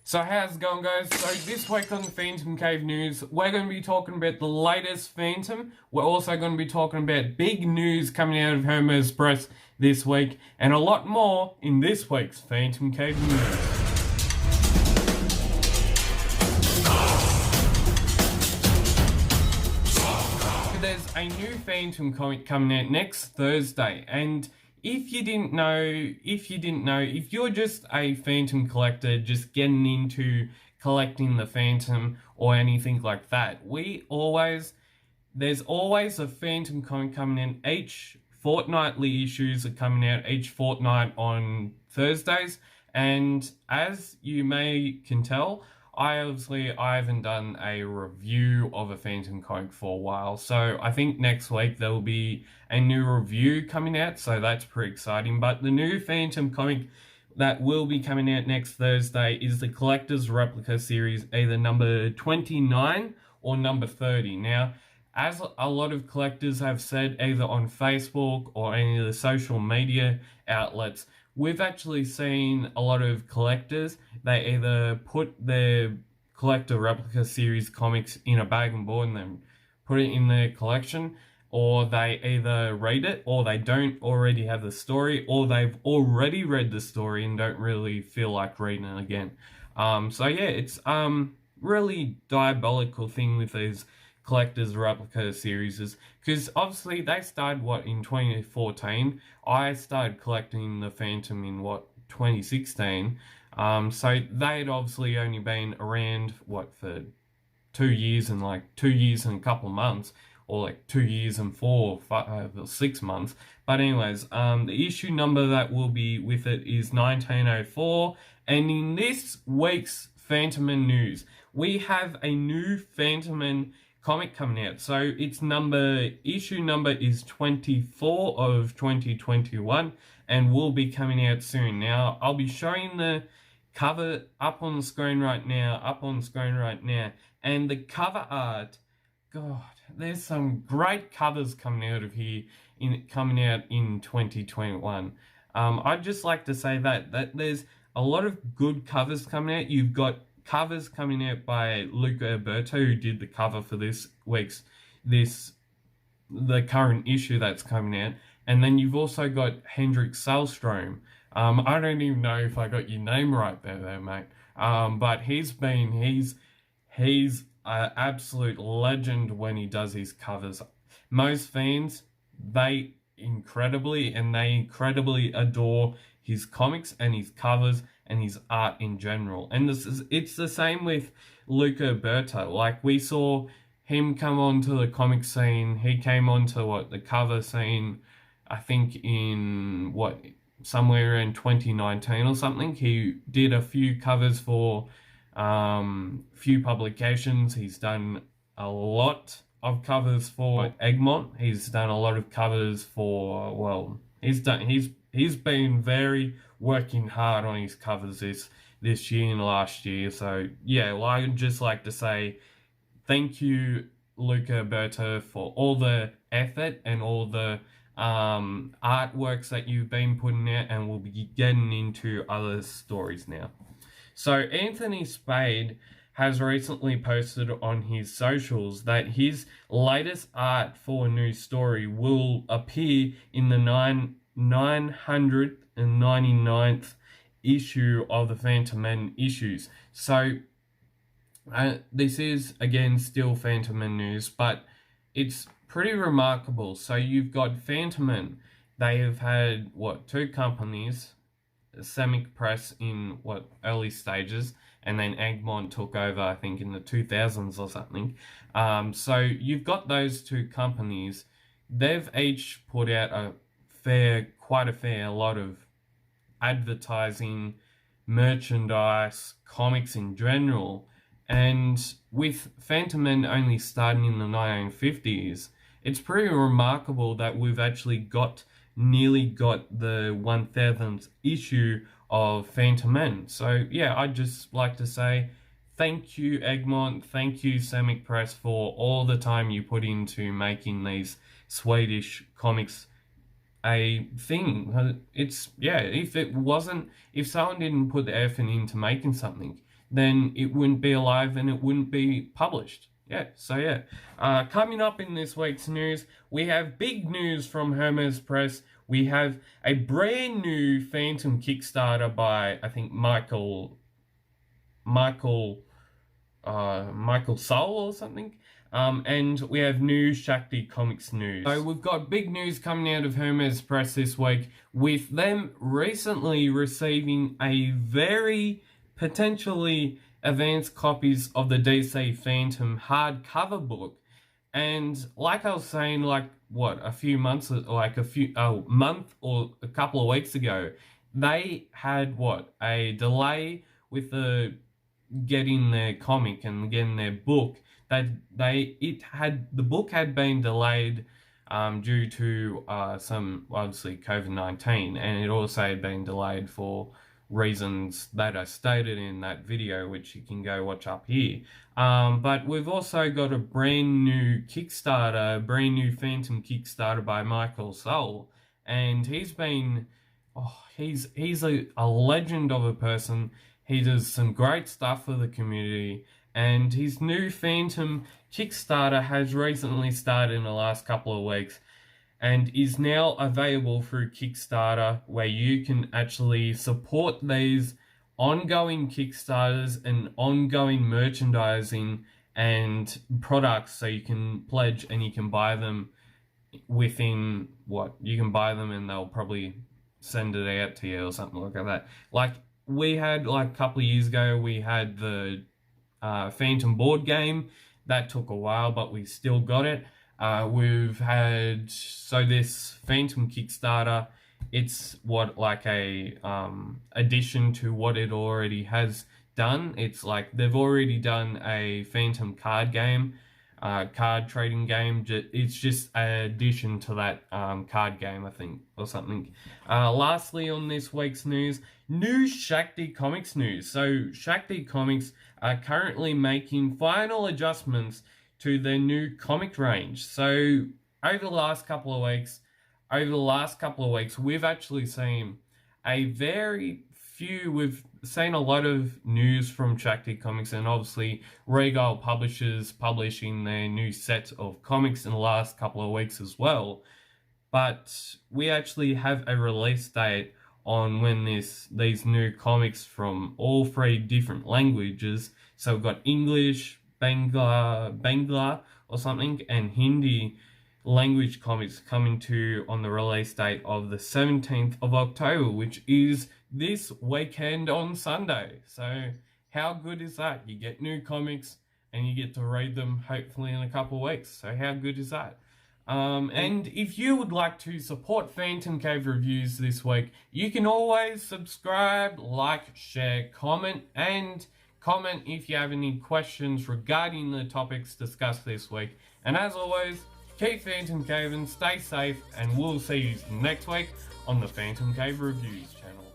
So how's it going, guys? So this week on the PhantomCave news, we're going to be talking about the latest Phantom. We're also going to be talking about big news coming out of Hermes Press this week, and a lot more in this week's PhantomCave news. There's a new Phantom comic coming out next Thursday, and if you're just a Phantom collector, just getting into collecting the Phantom or anything like that, there's always a Phantom comic coming in. Each fortnightly issues are coming out each fortnight on Thursdays, and as you can tell, I haven't done a review of a Phantom comic for a while, so I think next week there will be a new review coming out, so that's pretty exciting. But the new Phantom comic that will be coming out next Thursday is the Collector's Replica series, either number 29 or number 30. Now, as a lot of collectors have said, either on Facebook or any of the social media outlets, we've actually seen a lot of collectors, they either put their Collector Replica series comics in a bag and board and then put it in their collection, or they either read it, or they don't already have the story, or they've already read the story and don't really feel like reading it again. So yeah, it's really diabolical thing with these Collector's Replica series, because obviously they started in 2014. I started collecting the Phantom in 2016. So they'd obviously only been around for 2 years and 2 years and a couple of months, or 2 years and 4, 5, or 6 months. But anyways, the issue number that will be with it is 1904, and in this week's Phantom news, we have a new Phantom comic coming out. So issue number is 24 of 2021 and will be coming out soon. Now, I'll be showing the cover up on screen right now, and the cover art, God, there's some great covers coming out in 2021. I'd just like to say that there's a lot of good covers coming out. You've got covers coming out by Luca Alberto, who did the cover for the current issue that's coming out, and then you've also got Hendrik Sahlstrom. I don't even know if I got your name right there, mate. But he's an absolute legend when he does his covers. Most fans, they incredibly adore his comics and his covers and his art in general. And it's the same with Luca Alberto. We saw him come onto the comic scene. He came onto the cover scene, I think in somewhere in 2019 or something. He did a few covers for few publications. He's done a lot of covers for Egmont. He's done a lot of covers for, he's been working hard on his covers this year and last year. So yeah, I'd just like to say thank you, Luca Alberto, for all the effort and all the artworks that you've been putting out, and we'll be getting into other stories now. So Anthony Spade has recently posted on his socials that his latest art for a new story will appear in the 999th issue of the Phantom Men issues. So this is again still Phantom Men news, but it's pretty remarkable. So you've got Phantom Men. They have had two companies, Semic Press in early stages, and then Egmont took over, I think, in the 2000s or something. So you've got those two companies. They've each put out quite a fair lot of advertising, merchandise, comics in general, and with Phantom Men only starting in the 1950s, it's pretty remarkable that we've actually nearly got the 1000th issue of Phantom Men. So yeah, I'd just like to say thank you, Egmont, thank you, Semic Press, for all the time you put into making these Swedish comics a thing. If someone didn't put the effort into making something, then it wouldn't be alive and it wouldn't be published. Yeah, so yeah. Coming up in this week's news, we have big news from Hermes Press. We have a brand new Phantom Kickstarter by, I think, Michael Soul or something. And we have new Shakti Comics news. So we've got big news coming out of Hermes Press this week, with them recently receiving a very potentially advanced copies of the DC Phantom hardcover book. And like I was saying, like a month or a couple of weeks ago, they had a delay with the getting their comic and getting their book. The book had been delayed due to some obviously COVID-19, and it also had been delayed for reasons that are stated in that video, which you can go watch up here. But we've also got a brand new Kickstarter, brand new Phantom Kickstarter by Michael Soul, and he's a legend of a person. He does some great stuff for the community, and his new Phantom Kickstarter has recently started in the last couple of weeks and is now available through Kickstarter, where you can actually support these ongoing Kickstarters and ongoing merchandising and products. So you can pledge and you can buy them within you can buy them and they'll probably send it out to you or something like that. Like we had a couple of years ago, we had the Phantom board game. That took a while, but we still got it. We've had this Phantom Kickstarter. It's addition to what it already has done. It's like they've already done a Phantom card game, card trading game. It's just an addition to that card game, I think, or something. Lastly, on this week's news, new Shakti Comics news. So Shakti Comics are currently making final adjustments to their new comic range. So over the last couple of weeks, we've actually seen we've seen a lot of news from Shakti Comics, and obviously Regal Publishers publishing their new set of comics in the last couple of weeks as well. But we actually have a release date on when these new comics from all three different languages. So we've got English, Bangla or something, and Hindi language comics coming on the release date of the 17th of October, which is this weekend on Sunday. So how good is that? You get new comics and you get to read them hopefully in a couple of weeks. So how good is that? And if you would like to support PhantomCave reviews this week, you can always subscribe, like, share, comment, and comment if you have any questions regarding the topics discussed this week. And as always, keep PhantomCaving, stay safe, and we'll see you next week on the PhantomCave Reviews channel.